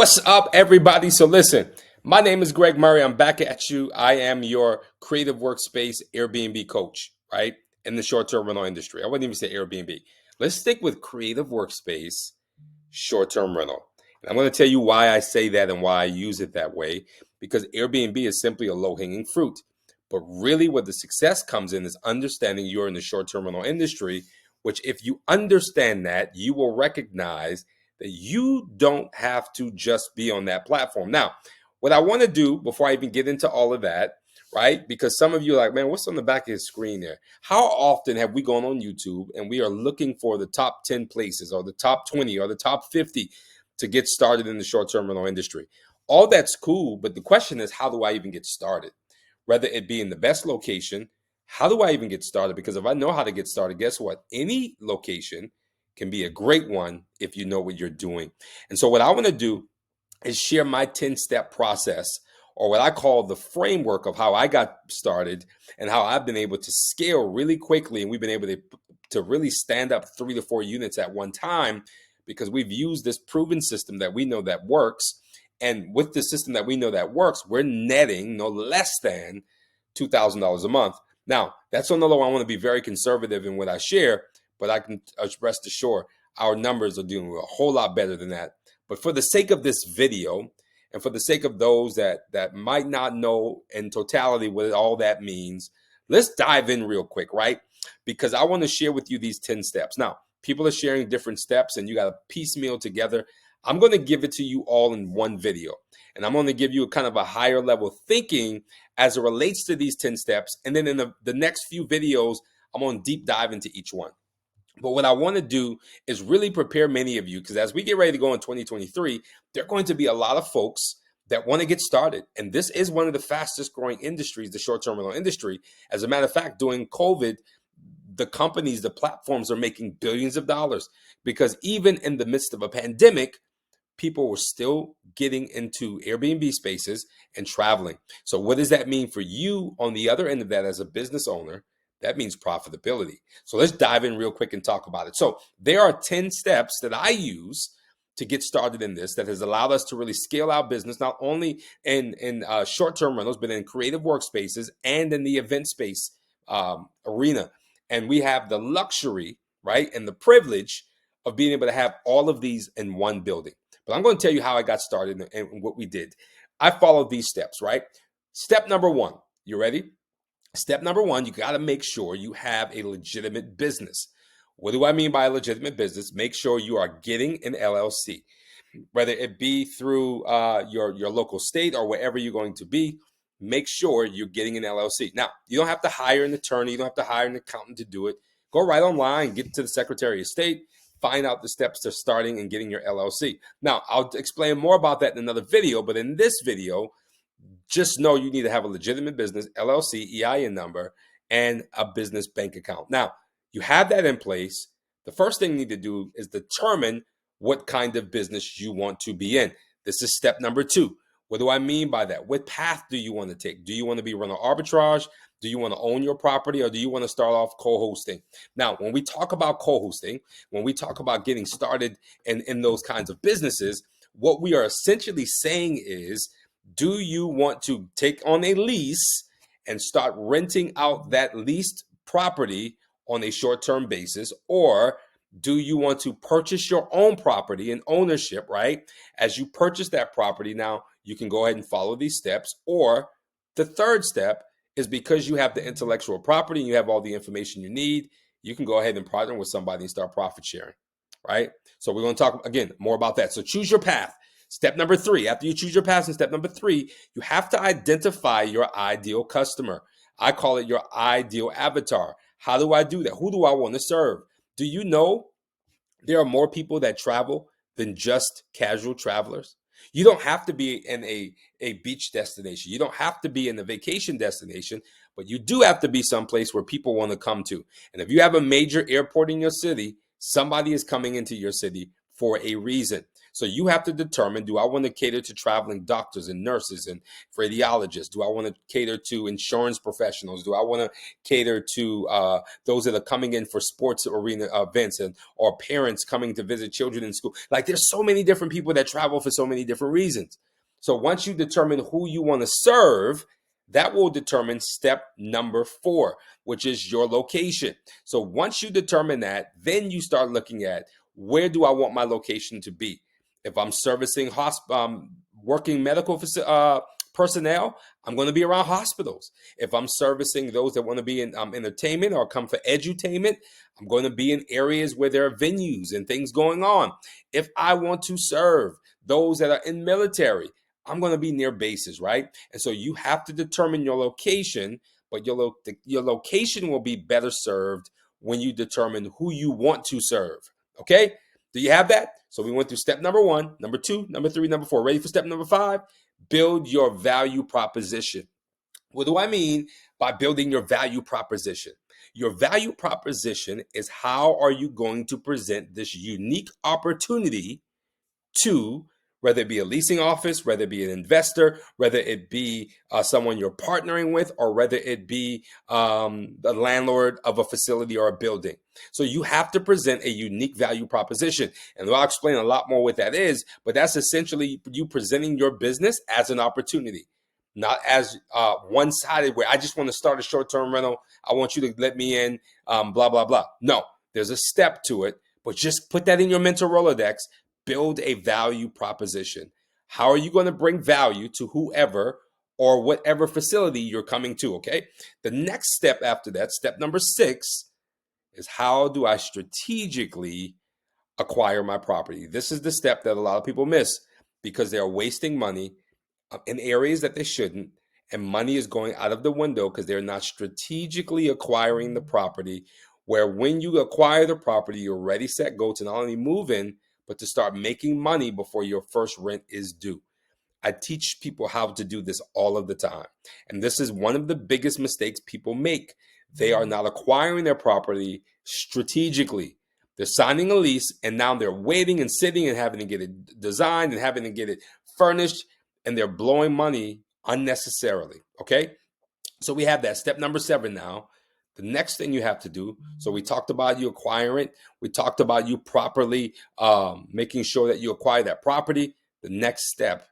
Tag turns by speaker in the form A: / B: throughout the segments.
A: What's up, everybody? So listen, my name is Greg Murray. I'm back at you. I am your creative workspace Airbnb coach, right? In the short-term rental industry. I wouldn't even say Airbnb. Let's stick with creative workspace short-term rental. And I'm going to tell you why I say that and why I use it that way, because Airbnb is simply a low-hanging fruit. But really what the success comes in is understanding you're in the short-term rental industry, which if you understand that, you will recognize that you don't have to just be on that platform. Now, what I want to do before I even get into all of that, right? Because some of you are like, man, what's on the back of his screen there? How often have we gone on YouTube and we are looking for the top 10 places or the top 20 or the top 50 to get started in the short-term rental industry? All that's cool, but the question is, how do I even get started? Whether it be in the best location, how do I even get started? Because if I know how to get started, guess what? Any location can be a great one if you know what you're doing. And so what I want to do is share my 10-step process, or what I call the framework of how I got started and how I've been able to scale really quickly. And we've been able to really stand up 3 to 4 units at one time because we've used this proven system that we know that works. And with the system that we know that works, we're netting no less than $2,000 a month. Now, that's on the low. I want to be very conservative in what I share, but I can rest assured our numbers are doing a whole lot better than that. But for the sake of this video, and for the sake of those that might not know in totality what all that means, let's dive in real quick, right? Because I want to share with you these 10 steps. Now, people are sharing different steps and you got to piecemeal together. I'm going to give it to you all in one video. And I'm going to give you a kind of a higher level thinking as it relates to these 10 steps. And then in the next few videos, I'm going to deep dive into each one. But what I want to do is really prepare many of you, because as we get ready to go in 2023, there are going to be a lot of folks that want to get started. And this is one of the fastest growing industries, the short-term rental industry. As a matter of fact, during COVID, the companies, the platforms are making billions of dollars because even in the midst of a pandemic, people were still getting into Airbnb spaces and traveling. So what does that mean for you on the other end of that as a business owner? That means profitability. So let's dive in real quick and talk about it. So there are 10 steps that I use to get started in this that has allowed us to really scale our business, not only in short-term rentals, but in creative workspaces and in the event space arena. And we have the luxury, right, and the privilege of being able to have all of these in one building. But I'm going to tell you how I got started and what we did. I followed these steps, right? Step number one, you ready? Step number one, you got to make sure you have a legitimate business. What do I mean by a legitimate business? Make sure you are getting an LLC, whether it be through your local state or wherever you're going to be. Make sure you're getting an LLC. Now, you don't have to hire an attorney. You don't have to hire an accountant to do it. Go right online, get to the Secretary of State, find out the steps to starting and getting your LLC. Now, I'll explain more about that in another video, but in this video, just know you need to have a legitimate business, LLC, EIN number, and a business bank account. Now, you have that in place. The first thing you need to do is determine what kind of business you want to be in. This is step number two. What do I mean by that? What path do you want to take? Do you want to be rental arbitrage? Do you want to own your property, or do you want to start off co-hosting? Now, when we talk about co-hosting, when we talk about getting started in those kinds of businesses, what we are essentially saying is, do you want to take on a lease and start renting out that leased property on a short-term basis, or do you want to purchase your own property and ownership, right? As you purchase that property, now you can go ahead and follow these steps. Or the third step is, because you have the intellectual property and you have all the information you need, you can go ahead and partner with somebody and start profit sharing, right? So we're going to talk again more about that. So choose your path. Step number three, after you choose your path, and step number three, you have to identify your ideal customer. I call it your ideal avatar. How do I do that? Who do I want to serve? Do you know there are more people that travel than just casual travelers? You don't have to be in a beach destination. You don't have to be in a vacation destination, but you do have to be someplace where people want to come to. And if you have a major airport in your city, somebody is coming into your city for a reason. So you have to determine, do I want to cater to traveling doctors and nurses and radiologists? Do I want to cater to insurance professionals? Do I want to cater to those that are coming in for sports arena events, and or parents coming to visit children in school? Like, there's so many different people that travel for so many different reasons. So once you determine who you want to serve, that will determine step number 4, which is your location. So once you determine that, then you start looking at, where do I want my location to be? If I'm servicing working medical personnel, I'm going to be around hospitals. If I'm servicing those that want to be in entertainment or come for edutainment, I'm going to be in areas where there are venues and things going on. If I want to serve those that are in military, I'm going to be near bases, right? And so you have to determine your location, but your location will be better served when you determine who you want to serve. Okay? Do you have that? So we went through step number 1, number 2, number 3, number 4. Ready for step number 5? Build your value proposition. What do I mean by building your value proposition? Your value proposition is, how are you going to present this unique opportunity to, whether it be a leasing office, whether it be an investor, whether it be someone you're partnering with, or whether it be the landlord of a facility or a building. So you have to present a unique value proposition. And I'll explain a lot more what that is, but that's essentially you presenting your business as an opportunity, not as one-sided, where I just want to start a short-term rental, I want you to let me in, blah, blah, blah. No, there's a step to it, but just put that in your mental Rolodex. Build a value proposition. How are you going to bring value to whoever or whatever facility you're coming to, okay? The next step after that, step number 6, is, how do I strategically acquire my property? This is the step that a lot of people miss because they are wasting money in areas that they shouldn't, and money is going out of the window because they're not strategically acquiring the property, where when you acquire the property, you're ready, set, go to not only move in, but to start making money before your first rent is due. I teach people how to do this all of the time. And this is one of the biggest mistakes people make. They are not acquiring their property strategically. They're signing a lease, and now they're waiting and sitting and having to get it designed and having to get it furnished, and they're blowing money unnecessarily, okay? So we have that. Step number 7 now. The next thing you have to do, so we talked about you acquiring it. We talked about you properly making sure that you acquire that property. The next step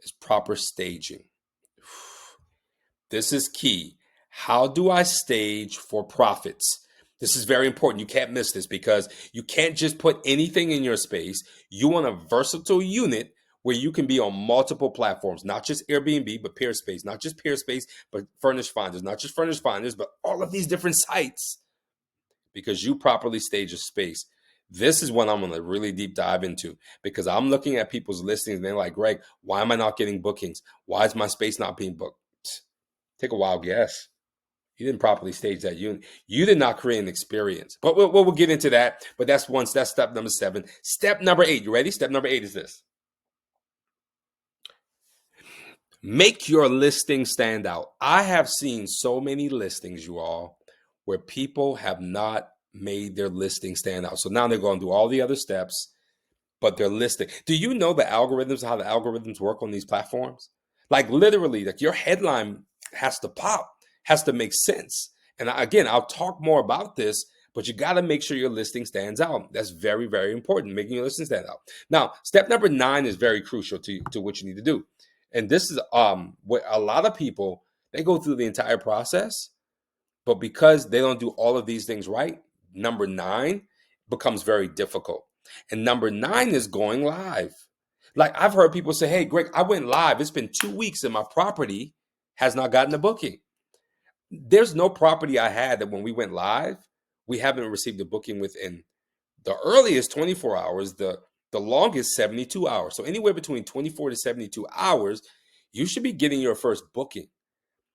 A: is proper staging. This is key. How do I stage for profits? This is very important. You can't miss this, because you can't just put anything in your space. You want a versatile unit where you can be on multiple platforms, not just Airbnb, but Peerspace, not just Peerspace, but Furnish Finders, not just Furnish Finders, but all of these different sites, because you properly stage a space. This is what I'm going to really deep dive into, because I'm looking at people's listings and they're like, Greg, why am I not getting bookings? Why is my space not being booked? Take a wild guess. You didn't properly stage that unit. You did not create an experience. But we'll get into that. But that's step number 7. Step number 8. You ready? Step number 8 is this. Make your listing stand out. I have seen so many listings, you all, where people have not made their listing stand out. So now they're going to do all the other steps, but they're listing. Do you know the algorithms, how the algorithms work on these platforms? Like, literally, like, your headline has to pop, has to make sense. And again, I'll talk more about this, but you got to make sure your listing stands out. That's very, very important, making your listing stand out. Now, step number 9 is very crucial to what you need to do. And this is what a lot of people, they go through the entire process, but because they don't do all of these things right, number 9 becomes very difficult. And number 9 is going live. Like, I've heard people say, hey, Greg, I went live. It's been 2 weeks and my property has not gotten a booking. There's no property I had that when we went live, we haven't received a booking within the earliest 24 hours, the longest 72 hours. So anywhere between 24 to 72 hours, you should be getting your first booking,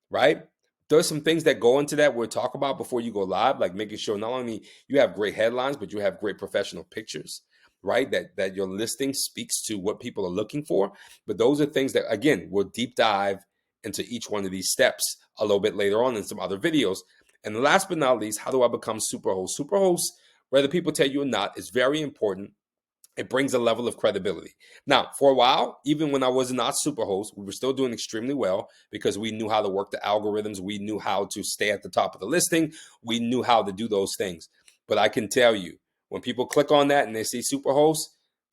A: right? There's some things that go into that we'll talk about before you go live, like making sure not only you have great headlines, but you have great professional pictures, right? That your listing speaks to what people are looking for. But those are things that, again, we'll deep dive into each one of these steps a little bit later on in some other videos. And last but not least, how do I become Superhost? Superhost, whether people tell you or not, is very important. It brings a level of credibility. Now, for a while, even when I was not Superhost, we were still doing extremely well because we knew how to work the algorithms. We knew how to stay at the top of the listing. We knew how to do those things. But I can tell you, when people click on that and they see Superhost,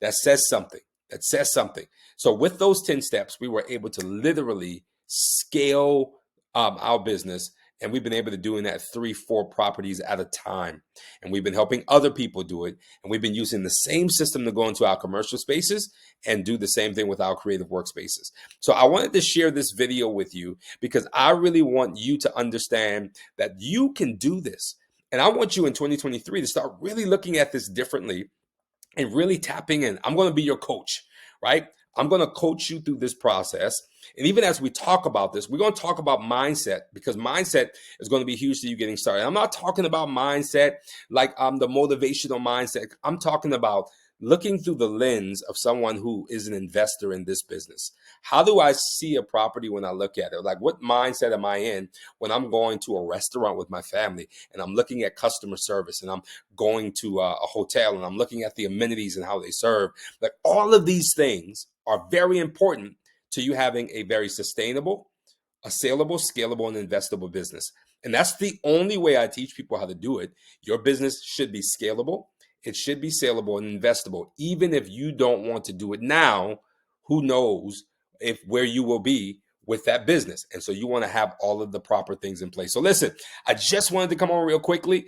A: that says something. That says something. So with those 10 steps, we were able to literally scale our business. And we've been able to do that 3-4 properties at a time. And we've been helping other people do it. And we've been using the same system to go into our commercial spaces and do the same thing with our creative workspaces. So I wanted to share this video with you because I really want you to understand that you can do this. And I want you in 2023 to start really looking at this differently and really tapping in. I'm going to be your coach, right? I'm going to coach you through this process. And even as we talk about this, we're going to talk about mindset because mindset is going to be huge to you getting started. I'm not talking about mindset like the motivational mindset. I'm talking about looking through the lens of someone who is an investor in this business. How do I see a property when I look at it? Like, what mindset am I in when I'm going to a restaurant with my family and I'm looking at customer service and I'm going to a hotel and I'm looking at the amenities and how they serve? Like, all of these things are very important to you having a very sustainable, a saleable, scalable, and investable business. And that's the only way I teach people how to do it. Your business should be scalable. It should be saleable and investable. Even if you don't want to do it now, who knows if where you will be with that business. And so you want to have all of the proper things in place. So listen, I just wanted to come on real quickly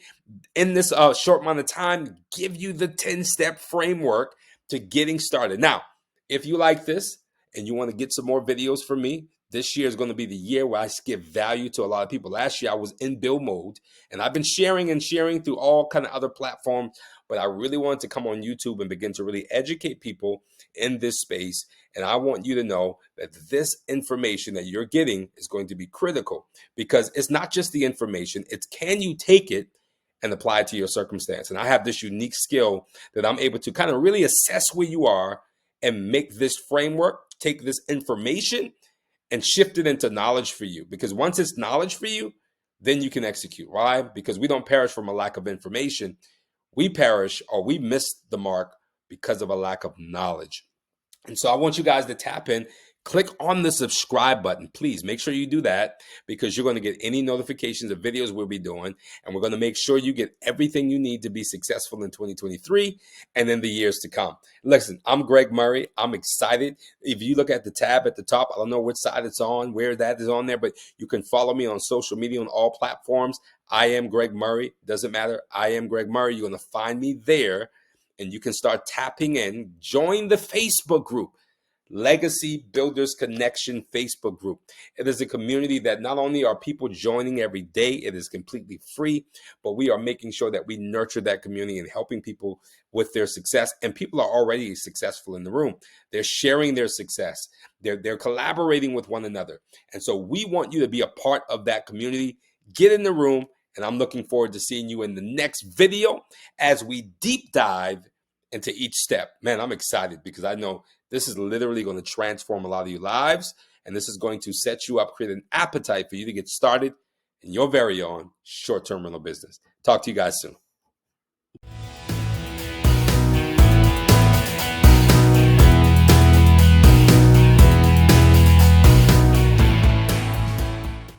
A: in this short amount of time, give you the 10-step framework to getting started. Now, if you like this and you want to get some more videos from me, this year is going to be the year where I give value to a lot of people. Last year I was in build mode and I've been sharing through all kind of other platforms, but I really wanted to come on YouTube and begin to really educate people in this space. And I want you to know that this information that you're getting is going to be critical because it's not just the information, it's can you take it and apply it to your circumstance. And I have this unique skill that I'm able to kind of really assess where you are and make this framework, take this information and shift it into knowledge for you. Because once it's knowledge for you, then you can execute. Why? Because we don't perish from a lack of information. We perish or we miss the mark because of a lack of knowledge. And so I want you guys to tap in, click on the subscribe button. Please make sure you do that because you're going to get any notifications of videos we'll be doing. And we're going to make sure you get everything you need to be successful in 2023 and in the years to come. Listen, I'm Greg Murray. I'm excited. If you look at the tab at the top, I don't know which side it's on, where that is on there, but you can follow me on social media on all platforms. I am Greg Murray. Doesn't matter. I am Greg Murray. You're going to find me there. And you can start tapping in. Join the Facebook group, Legacy Builders Connection Facebook group. It is a community that not only are people joining every day, it is completely free, but we are making sure that we nurture that community and helping people with their success. And people are already successful in the room. They're sharing their success. They're collaborating with one another. And so we want you to be a part of that community. Get in the room. And I'm looking forward to seeing you in the next video as we deep dive into each step. Man, I'm excited because I know this is literally going to transform a lot of your lives. And this is going to set you up, create an appetite for you to get started in your very own short-term rental business. Talk to you guys soon.